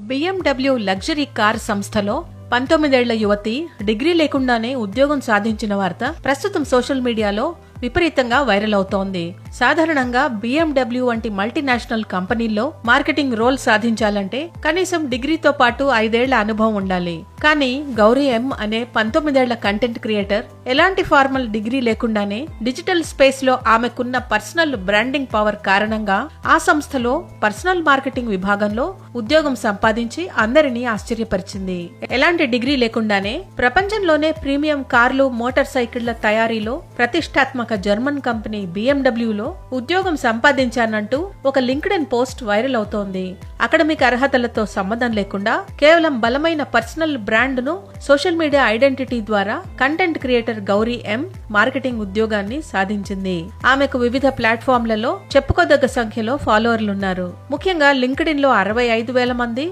BMW luxury car సంస్థలో 19 ఏళ్ల యువతి డిగ్రీ లేకుండానే ఉద్యోగం సాధించిన వార్త ప్రస్తుతం సోషల్ మీడియాలో విపరీతంగా వైరల్ అవుతోంది. సాధారణంగా BMW వంటి మల్టీనేషనల్ కంపెనీల్లో మార్కెటింగ్ రోల్ సాధించాలంటే కనీసం డిగ్రీతో పాటు 5 ఏళ్ల అనుభవం ఉండాలి. కానీ గౌరీ ఎం అనే 19 ఏళ్ల కంటెంట్ క్రియేటర్ ఎలాంటి ఫార్మల్ డిగ్రీ లేకుండానే డిజిటల్ స్పేస్ లో ఆమెకున్న పర్సనల్ బ్రాండింగ్ పవర్ కారణంగా ఆ సంస్థలో పర్సనల్ మార్కెటింగ్ విభాగంలో ఉద్యోగం సంపాదించి అందరినీ ఆశ్చర్యపరిచింది. ఎలాంటి డిగ్రీ లేకుండానే ప్రపంచంలోనే ప్రీమియం కార్లు, మోటార్ సైకిళ్ల తయారీలో ప్రతిష్టాత్మక జర్మన్ కంపెనీ BMW లో ఉద్యోగం సంపాదించానంటూ ఒక లింక్డ్ఇన్ పోస్ట్ వైరల్ అవుతోంది. అకాడమిక్ అర్హతలతో సంబంధం లేకుండా కేవలం బలమైన పర్సనల్ బ్రాండ్ ను సోషల్ మీడియా ఐడెంటిటీ ద్వారా కంటెంట్ క్రియేటర్ గౌరీ ఎం మార్కెటింగ్ ఉద్యోగాన్ని సాధించింది. ఆమెకు వివిధ ప్లాట్ఫామ్లలో చెప్పుకోదగ్గ సంఖ్యలో ఫాలోవర్లున్నారు. ముఖ్యంగా లింక్డ్ఇన్ లో 65,000 మంది,